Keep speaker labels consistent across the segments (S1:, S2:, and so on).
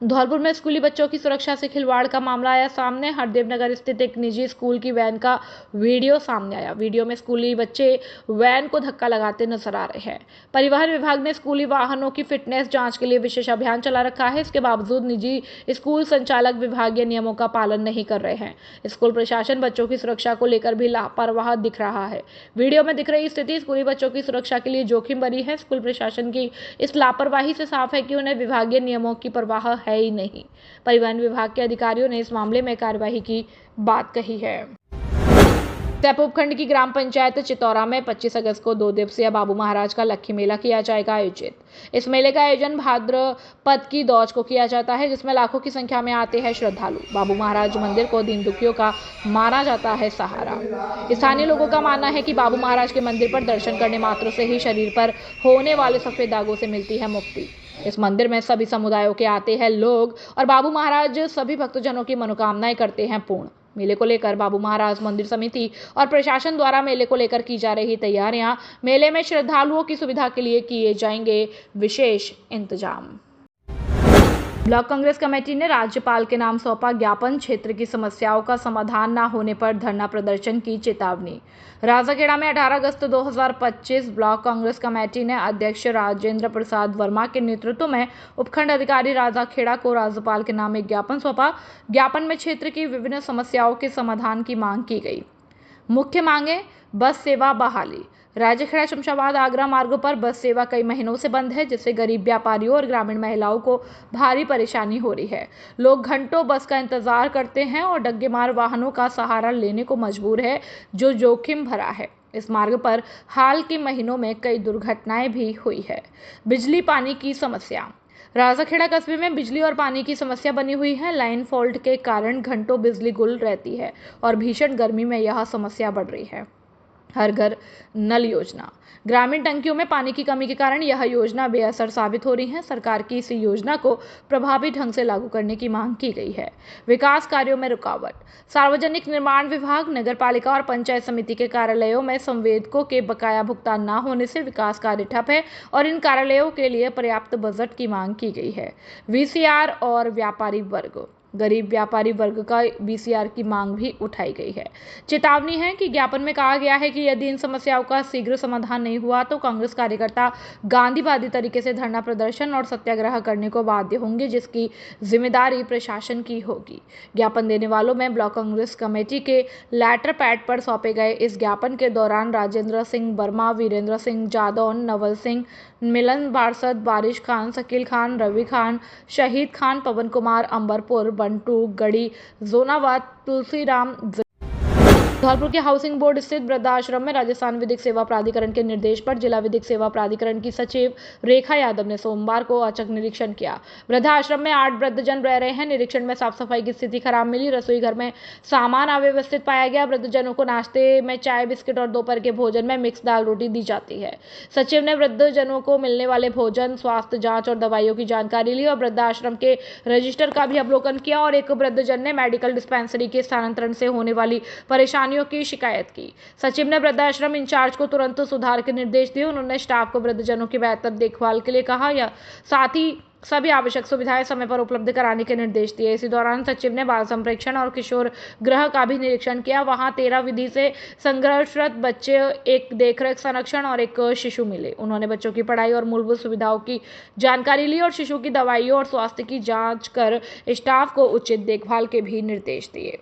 S1: धौलपुर में स्कूली बच्चों की सुरक्षा से खिलवाड़ का मामला आया सामने। हरदेव नगर स्थित एक निजी स्कूल की वैन का वीडियो सामने आया। वीडियो में स्कूली बच्चे वैन को धक्का लगाते नजर आ रहे हैं। परिवहन विभाग ने स्कूली वाहनों की फिटनेस जांच के लिए विशेष अभियान चला रखा है। इसके बावजूद निजी स्कूल संचालक विभागीय नियमों का पालन नहीं कर रहे हैं। स्कूल प्रशासन बच्चों की सुरक्षा को लेकर भी लापरवाह दिख रहा है। वीडियो में दिख रही स्थिति स्कूली बच्चों की सुरक्षा के लिए जोखिम बनी है। स्कूल प्रशासन की इस लापरवाही से साफ है कि उन्हें विभागीय नियमों की परवाह है ही नहीं। परिवहन विभाग के अधिकारियों ने इस मामले में कार्यवाही की बात कही है। सैपो उपखंड की ग्राम पंचायत चितौरा में 25 अगस्त को 2 दिवसीय बाबू महाराज का लक्खी मेला किया जाएगा आयोजित। इस मेले का आयोजन भाद्रपद की दौज को किया जाता है, जिसमें लाखों की संख्या में आते हैं श्रद्धालु। बाबू महाराज मंदिर को दीन दुखियों का माना जाता है सहारा। स्थानीय लोगों का मानना है कि बाबू महाराज के मंदिर पर दर्शन करने मात्र से ही शरीर पर होने वाले सफेद दागों से मिलती है मुक्ति। इस मंदिर में सभी समुदायों के आते हैं लोग और बाबू महाराज सभी भक्तजनों की मनोकामनाएं करते हैं पूर्ण। मेले को लेकर बाबू महाराज मंदिर समिति और प्रशासन द्वारा मेले को लेकर की जा रही तैयारियां, मेले में श्रद्धालुओं की सुविधा के लिए किए जाएंगे विशेष इंतजाम। ब्लॉक कांग्रेस कमेटी ने राज्यपाल के नाम सौंपा ज्ञापन, क्षेत्र की समस्याओं का समाधान न होने पर धरना प्रदर्शन की चेतावनी। राजाखेड़ा में 18 अगस्त 2025 ब्लॉक कांग्रेस कमेटी ने अध्यक्ष राजेंद्र प्रसाद वर्मा के नेतृत्व में उपखंड अधिकारी राजाखेड़ा को राज्यपाल के नाम एक ज्ञापन सौंपा। ज्ञापन में क्षेत्र की विभिन्न समस्याओं के समाधान की मांग की गई। मुख्य मांगे: बस सेवा बहाली। राजाखेड़ा शमशाबाद आगरा मार्ग पर बस सेवा कई महीनों से बंद है, जिससे गरीब व्यापारियों और ग्रामीण महिलाओं को भारी परेशानी हो रही है। लोग घंटों बस का इंतजार करते हैं और डग्गेमार वाहनों का सहारा लेने को मजबूर है, जो जोखिम भरा है। इस मार्ग पर हाल के महीनों में कई दुर्घटनाएं भी हुई है। बिजली पानी की समस्या। राजाखेड़ा कस्बे में बिजली और पानी की समस्या बनी हुई है। लाइन फॉल्ट के कारण घंटों बिजली गुल रहती है और भीषण गर्मी में यह समस्या बढ़ रही है। हर घर नल योजना। ग्रामीण टंकियों में पानी की कमी के कारण यह योजना बेअसर साबित हो रही है। सरकार की इस योजना को प्रभावी ढंग से लागू करने की मांग की गई है। विकास कार्यों में रुकावट। सार्वजनिक निर्माण विभाग, नगर पालिका और पंचायत समिति के कार्यालयों में संवेदकों के बकाया भुगतान न होने से विकास कार्य ठप है और इन कार्यालयों के लिए पर्याप्त बजट की मांग की गई है। वीसीआर और व्यापारी वर्ग। गरीब व्यापारी वर्ग का बीसीआर की मांग भी उठाई गई है। चेतावनी है कि ज्ञापन में कहा गया है कि यदि इन समस्याओं का शीघ्र समाधान नहीं हुआ तो कांग्रेस कार्यकर्ता गांधीवादी तरीके से धरना प्रदर्शन और सत्याग्रह करने को बाध्य होंगे, जिसकी जिम्मेदारी प्रशासन की होगी। ज्ञापन देने वालों में ब्लॉक कांग्रेस कमेटी के लेटर पैड पर सौंपे गए इस ज्ञापन के दौरान राजेंद्र सिंह वर्मा, वीरेंद्र सिंह जादौन, नवल सिंह, मिलन बारसद, बारिश खान, शकील खान, रवि खान, शहीद खान, पवन कुमार, अंबरपुर, बंटू, गढ़ी, जोनावात, तुलसीराम। धौलपुर के हाउसिंग बोर्ड स्थित वृद्धाश्रम में राजस्थान विधिक सेवा प्राधिकरण के निर्देश पर जिला विधिक सेवा प्राधिकरण की सचिव रेखा यादव ने सोमवार को औचक निरीक्षण किया। वृद्धाश्रम में 8 वृद्धजन रह रहे हैं। निरीक्षण में साफ सफाई की स्थिति खराब मिली। रसोई घर में सामान अव्यवस्थित पाया गया। वृद्धजनों को नाश्ते में चाय, बिस्किट और दोपहर के भोजन में मिक्स दाल रोटी दी जाती है। सचिव ने वृद्धजनों को मिलने वाले भोजन, स्वास्थ्य जाँच और दवाइयों की जानकारी ली और वृद्धाश्रम के रजिस्टर का भी अवलोकन किया और एक वृद्धजन ने मेडिकल डिस्पेंसरी के स्थानांतरण से होने वाली परेशानी की शिकायत की। सचिव ने वृद्धाश्रम इंचार्ज को तुरंत सुधार के निर्देश दिए। उन्होंने स्टाफ को वृद्धजनों की बेहतर देखभाल के लिए कहा, या साथ ही सभी आवश्यक सुविधाएं समय पर उपलब्ध कराने के निर्देश दिए। इसी दौरान सचिव ने बाल संप्रेक्षण और किशोर गृह का भी निरीक्षण किया। वहां 13 विधि से संघर्षरत बच्चे, एक देखरेख संरक्षण और एक शिशु मिले। उन्होंने बच्चों की पढ़ाई और मूलभूत सुविधाओं की जानकारी ली और शिशु की दवाइयों और स्वास्थ्य की जांच कर स्टाफ को उचित देखभाल के भी निर्देश दिए।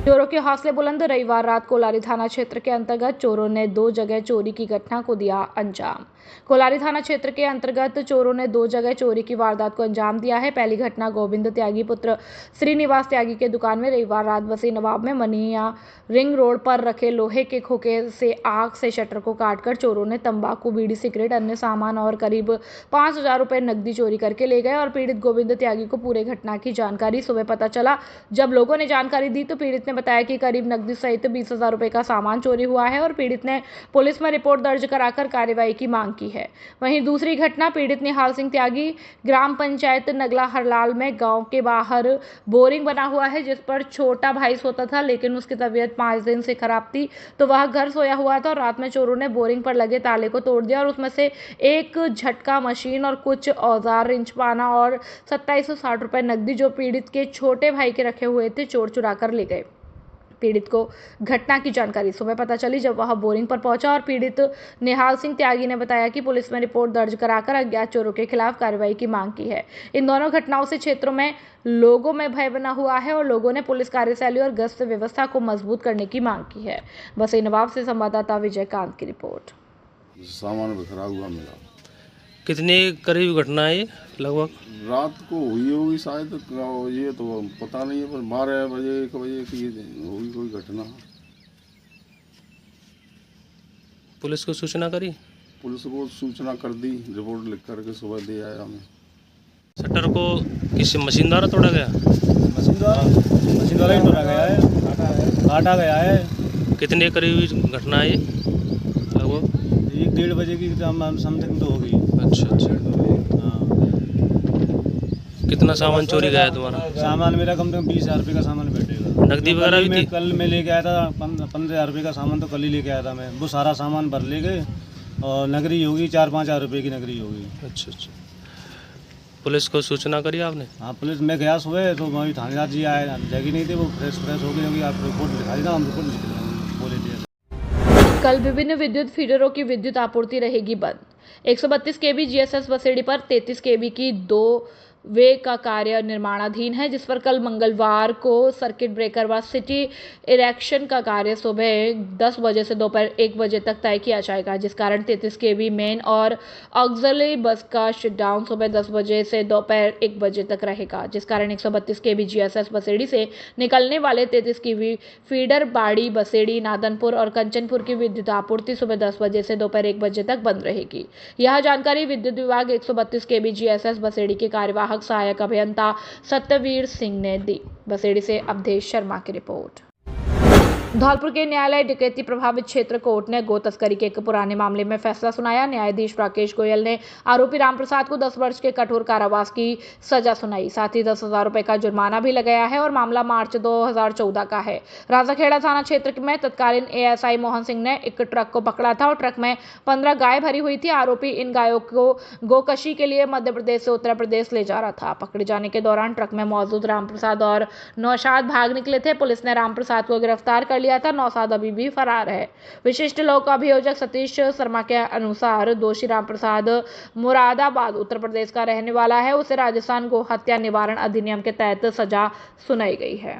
S1: चोरों के हौसले बुलंद। रविवार रात कोलारी थाना क्षेत्र के अंतर्गत चोरों ने 2 जगह चोरी की घटना को दिया अंजाम। कोलारी थाना क्षेत्र के अंतर्गत चोरों ने 2 जगह चोरी की वारदात को अंजाम दिया है। पहली घटना गोविंद त्यागी पुत्र श्रीनिवास त्यागी के दुकान में रविवार रात बसी नवाब में मनिया रिंग रोड पर रखे लोहे के खोखे से आग से शटर को काटकर चोरों ने तंबाकू, बीड़ी, सिगरेट, अन्य सामान और करीब 5,000 रुपए नकदी चोरी करके ले गए और पीड़ित गोविंद त्यागी को पूरे घटना की जानकारी सुबह पता चला। जब लोगों ने जानकारी दी तो पीड़ित ने बताया कि करीब नकदी सहित 20,000 रुपए का सामान चोरी हुआ है और पीड़ित ने पुलिस में रिपोर्ट दर्ज कराकर कार्रवाई की मांग मांग की है। वहीं दूसरी घटना पीड़ित निहाल सिंह त्यागी ग्राम पंचायत नगला हरलाल में गांव के बाहर बोरिंग बना हुआ है, जिस पर छोटा भाई सोता था, लेकिन उसकी तबीयत 5 दिन से खराब थी, तो वह घर सोया हुआ था और रात में चोरों ने बोरिंग पर लगे ताले को तोड़ दिया और उसमें से एक झटका मशीन और कुछ औजार, रिंचपाना और 2760 रुपए नकदी जो पीड़ित के छोटे भाई के रखे हुए थे, चोर चुरा कर ले गए। पीड़ित को घटना की जानकारी सुबह पता चली जब वह बोरिंग पर पहुंचा और पीड़ित निहाल सिंह त्यागी ने बताया कि पुलिस में रिपोर्ट दर्ज कराकर अज्ञात चोरों के खिलाफ कार्रवाई की मांग की है। इन दोनों घटनाओं से क्षेत्रों में लोगों में भय बना हुआ है और लोगों ने पुलिस कार्यशैली और गश्त व्यवस्था को मजबूत करने की मांग की है। बसई नवाब से संवाददाता विजयकांत की रिपोर्ट।
S2: सामान बिखरा हुआ मिला।
S3: कितनी करीब घटना है ये लगभग?
S2: रात को हुई होगी शायद, ये तो पता नहीं है, पर 12 बजे 1 बजे की होगी कोई घटना।
S3: पुलिस को सूचना करी?
S2: पुलिस को सूचना कर दी, रिपोर्ट लिख करके सुबह दे आया हमें।
S3: शटर को किसी मशीन द्वारा तोड़ा गया?
S4: मशीन द्वारा ही तोड़ा गया है, काटा गया है।
S3: कितने करीब घटना है ये लगभग?
S4: 1-1:30 बजे की समथिंग तो होगी।
S3: अच्छा।
S4: हाँ।
S3: कितना सामान चोरी गया है तुम्हारा?
S4: सामान मेरा कम से कम 20,000 रुपये का सामान बैठेगा।
S3: नकदी वगैरह भी थी?
S4: कल मैं लेके आया था 15,000 रुपये का सामान, तो कल ही लेके आया था मैं। वो सारा सामान भर ले गए और नगरी होगी 4-5 हज़ार रुपये की नगरी होगी।
S3: अच्छा। पुलिस को सूचना करी आपने?
S4: हाँ, पुलिस में गया सुबह, तो वहीं थानेदार जी आए, जगह नहीं थे, वो फ्रेश हो गई होगी। आप रिपोर्ट लिखा दी था, हम रिपोर्ट बोले थे।
S1: कल विभिन्न विद्युत फीडरों की विद्युत आपूर्ति रहेगी बंद। 132 केवी जीएसएस बसेड़ी पर 33 केवी की 2 वे का कार्य निर्माणाधीन है, जिस पर कल मंगलवार को सर्किट ब्रेकर व सिटी इरेक्शन का कार्य सुबह 10 बजे से दोपहर 1 बजे तक तय किया जाएगा, जिस कारण 33 केवी मेन और ऑक्सिलरी बस का शटडाउन सुबह 10 बजे से दोपहर 1 बजे तक रहेगा, जिस कारण 132 केवी जीएसएस बसेड़ी से निकलने वाले 33 केवी फीडर बाड़ी, बसेड़ी, नादनपुर और कंचनपुर की विद्युत आपूर्ति सुबह 10 बजे से दोपहर 1 बजे तक बंद रहेगी। यह जानकारी विद्युत विभाग 132 केवी जीएसएस बसेड़ी के कार्यवाहक सहायक अभियंता सत्यवीर सिंह ने दी। बसेड़ी से अवधेश शर्मा की रिपोर्ट। धौलपुर के न्यायालय डकैती प्रभावित क्षेत्र कोर्ट ने गो तस्करी के एक पुराने मामले में फैसला सुनाया। न्यायाधीश राकेश गोयल ने आरोपी रामप्रसाद को 10 वर्ष के कठोर कारावास की सजा सुनाई, साथ ही 10,000 रुपए का जुर्माना भी लगाया है और मामला मार्च 2014 का है। राजाखेड़ा थाना क्षेत्र में तत्कालीन एएसआई मोहन सिंह ने एक ट्रक को पकड़ा था और ट्रक में 15 गाय भरी हुई थी। आरोपी इन गायों को गोकशी के लिए मध्य प्रदेश से उत्तर प्रदेश ले जा रहा था। पकड़े जाने के दौरान ट्रक में मौजूद रामप्रसाद और नौशाद भाग निकले थे। पुलिस ने रामप्रसाद को गिरफ्तार कर लिया था। नौशाद अभी भी फरार है। विशिष्ट लोक अभियोजक सतीश शर्मा के अनुसार दोषी रामप्रसाद मुरादाबाद उत्तर प्रदेश का रहने वाला है। उसे राजस्थान गो हत्या निवारण अधिनियम के तहत सजा सुनाई गई है।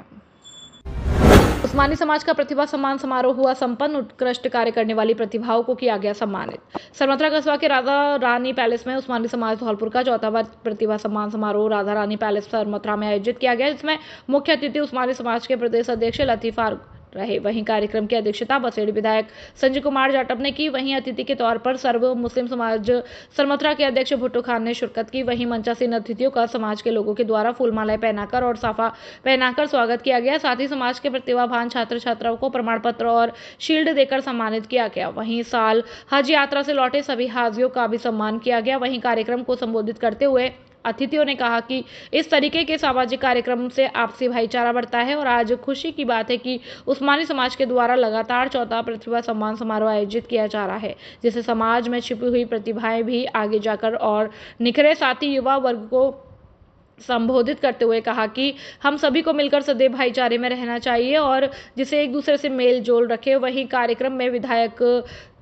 S1: उस्मानी समाज का प्रतिभा सम्मान समारोह हुआ संपन्न। उत्कृष्ट कार्य करने वाली प्रतिभाओं को किया गया सम्मानित। सरमथरा कस्बा के राधा रानी पैलेस में उस्मानी समाज धौलपुर का 4वां प्रतिभा सम्मान समारोह राधा रानी पैलेस सरमथरा में आयोजित किया गया, जिसमें मुख्य अतिथि उस्मानी समाज के प्रदेश अध्यक्ष लतीफा रहे। वहीं कार्यक्रम की अध्यक्षता बसेड़ी विधायक संजय कुमार जाटव ने की। वहीं अतिथि के तौर पर सर्व मुस्लिम समाज सरमथरा के अध्यक्ष भुट्टो खान ने शिरकत की। वहीं मंचासीन अतिथियों का समाज के लोगों के द्वारा फूलमालाएं पहनाकर और साफा पहनाकर स्वागत किया गया। साथ ही समाज के प्रतिभावान छात्र छात्राओं को प्रमाण पत्र और शील्ड देकर सम्मानित किया गया। वहीं इस साल हज यात्रा से लौटे सभी हाजियों का भी सम्मान किया गया। वहीं कार्यक्रम को संबोधित करते हुए अतिथियों ने कहा कि इस तरीके के सामाजिक कार्यक्रम से आपसी भाईचारा बढ़ता है और आज खुशी की बात है कि उस्मानी समाज के द्वारा लगातार 4वां प्रतिभा सम्मान समारोह आयोजित किया जा रहा है, जिससे समाज में छिपी हुई प्रतिभाएं भी आगे जाकर और निखरे। साथ ही युवा वर्ग को संबोधित करते हुए कहा कि हम सभी को मिलकर सदैव भाईचारे में रहना चाहिए और जिसे एक दूसरे से मेल जोल रखे। वहीं कार्यक्रम में विधायक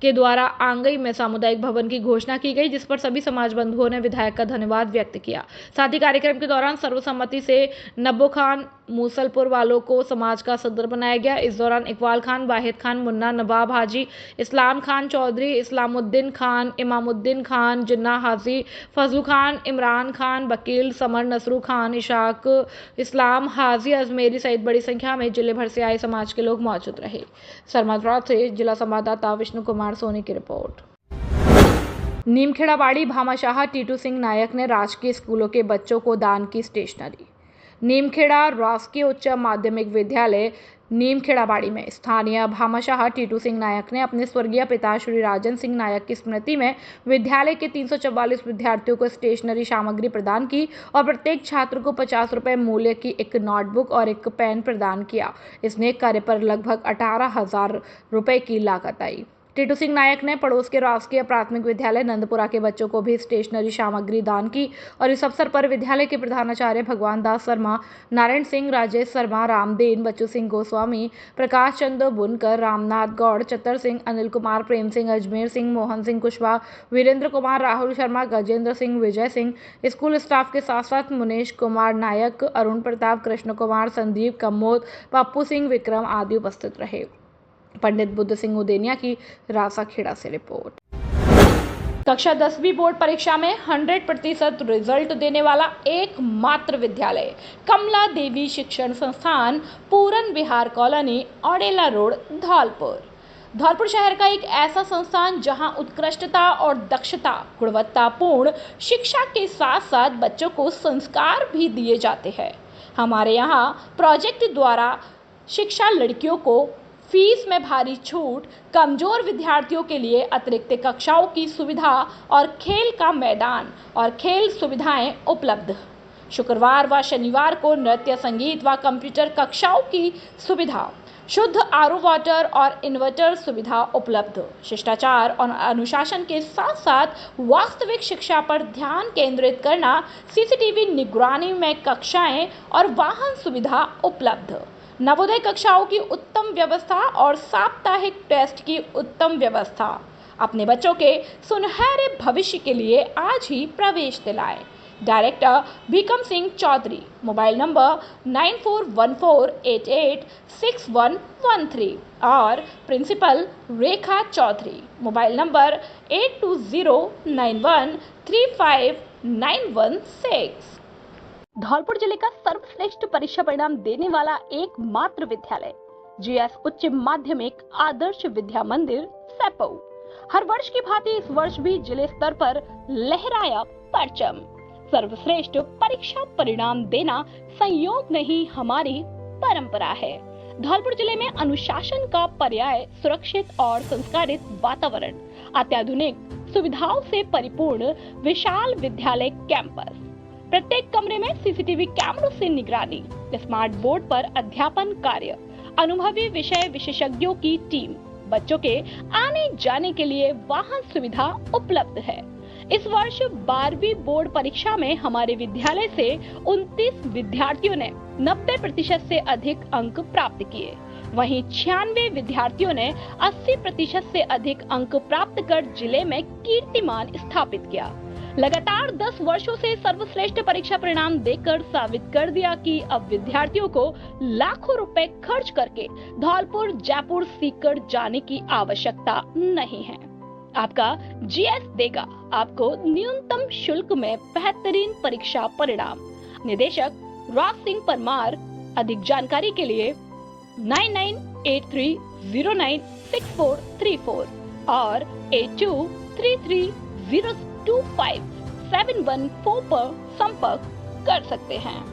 S1: के द्वारा आंगई में सामुदायिक भवन की घोषणा की गई, जिस पर सभी समाज बंधुओं ने विधायक का धन्यवाद व्यक्त किया। साथ ही कार्यक्रम के दौरान सर्वसम्मति से नब्बो खान मूसलपुर वालों को समाज का सदर बनाया गया। इस दौरान इकबाल खान, वाहिद खान, मुन्ना, नवाब हाजी, इस्लाम खान चौधरी, इस्लामुद्दीन खान, इमामुद्दीन खान, जिन्ना हाजी, फजलू खान, इमरान खान, वकील समर, नसरू खान, इशाक, इस्लाम हाजी, अजमेरी सहित बड़ी संख्या में जिले भर से आए समाज के लोग मौजूद रहे। सरमथरा से जिला संवाददाता विष्णु कुमार सोनी की रिपोर्ट। नीमखेड़ावाड़ी भामाशाह टीटू सिंह नायक ने राजकीय स्कूलों के बच्चों को दान की स्टेशनरी। नीमखेड़ा राजकीय उच्च माध्यमिक विद्यालय नीमखेड़ाबाड़ी में स्थानीय भामाशाह टीटू सिंह नायक ने अपने स्वर्गीय पिता श्री राजन सिंह नायक की स्मृति में विद्यालय के 344 विद्यार्थियों को स्टेशनरी सामग्री प्रदान की और प्रत्येक छात्र को 50 रुपए मूल्य की एक नोटबुक और एक पेन प्रदान किया। इस नेक कार्य पर लगभग 18,000 रुपए की लागत आई। टीटू सिंह नायक ने पड़ोस के राजकीय प्राथमिक विद्यालय नंदपुरा के बच्चों को भी स्टेशनरी सामग्री दान की और इस अवसर पर विद्यालय के प्रधानाचार्य भगवान दास शर्मा, नारायण सिंह, राजेश शर्मा, रामदेन, बच्चू सिंह गोस्वामी, प्रकाश चंद्र बुनकर, रामनाथ गौड़, चतर सिंह, अनिल कुमार, प्रेम सिंह, अजमेर सिंह, मोहन सिंह कुशवाहा, वीरेंद्र कुमार, राहुल शर्मा, गजेंद्र सिंह, विजय सिंह, स्कूल स्टाफ के साथ साथ मुनेश कुमार नायक, अरुण प्रताप, कृष्ण कुमार, संदीप, कमोद, पप्पू सिंह, विक्रम आदि उपस्थित रहे। पंडित बुद्ध सिंह उदेनिया की रासाखेड़ा से रिपोर्ट। कक्षा 10वीं बोर्ड परीक्षा में 100% रिजल्ट देने वाला एकमात्र विद्यालय कमला देवी शिक्षण संस्थान, पूरन विहार कॉलोनी, औडेला रोड, धौलपुर। धौलपुर शहर का एक ऐसा संस्थान जहां उत्कृष्टता और दक्षता, गुणवत्तापूर्ण शिक्षा के साथ साथ बच्चों को संस्कार भी दिए जाते हैं। हमारे यहाँ प्रोजेक्ट द्वारा शिक्षा, लड़कियों को फीस में भारी छूट, कमजोर विद्यार्थियों के लिए अतिरिक्त कक्षाओं की सुविधा और खेल का मैदान और खेल सुविधाएं उपलब्ध। शुक्रवार व शनिवार को नृत्य, संगीत व कंप्यूटर कक्षाओं की सुविधा, शुद्ध आरओ वाटर और इन्वर्टर सुविधा उपलब्ध। शिष्टाचार और अनुशासन के साथ साथ वास्तविक शिक्षा पर ध्यान केंद्रित करना, सीसीटीवी निगरानी में कक्षाएं और वाहन सुविधा उपलब्ध। नवोदय कक्षाओं की उत्तम व्यवस्था और साप्ताहिक टेस्ट की उत्तम व्यवस्था। अपने बच्चों के सुनहरे भविष्य के लिए आज ही प्रवेश दिलाएं। Director Bhikam Singh Chaudhary, mobile number 9414886113 और principal Rekha Chaudhary, mobile number 8209135916। Dholpur जिले का सर्वश्रेष्ठ परीक्षा परिणाम देने वाला एकमात्र विद्यालय जीएस उच्च माध्यमिक आदर्श विद्या मंदिर सैपऊ। हर वर्ष की भांति इस वर्ष भी जिले स्तर पर लहराया परचम। सर्वश्रेष्ठ परीक्षा परिणाम देना संयोग नहीं, हमारी परंपरा है। धौलपुर जिले में अनुशासन का पर्याय सुरक्षित और संस्कारित वातावरण, अत्याधुनिक सुविधाओं से परिपूर्ण विशाल विद्यालय कैंपस, प्रत्येक कमरे में सीसीटीवी कैमरों से निगरानी, स्मार्ट बोर्ड पर अध्यापन कार्य, अनुभवी विषय विशेषज्ञों की टीम, बच्चों के आने जाने के लिए वाहन सुविधा उपलब्ध है। इस वर्ष 12वीं बोर्ड परीक्षा में हमारे विद्यालय से 29 विद्यार्थियों ने 90% से अधिक अंक प्राप्त किए। वहीं 96 विद्यार्थियों ने 80% से अधिक अंक प्राप्त कर जिले में कीर्तिमान स्थापित किया। लगातार 10 वर्षों से सर्वश्रेष्ठ परीक्षा परिणाम देकर साबित कर दिया कि अब विद्यार्थियों को लाखों रुपए खर्च करके धौलपुर, जयपुर सीकर जाने की आवश्यकता नहीं है। आपका जीएस देगा आपको न्यूनतम शुल्क में बेहतरीन परीक्षा परिणाम। निदेशक राज सिंह परमार। अधिक जानकारी के लिए 9983096434 और 8233025714 पर संपर्क कर सकते हैं।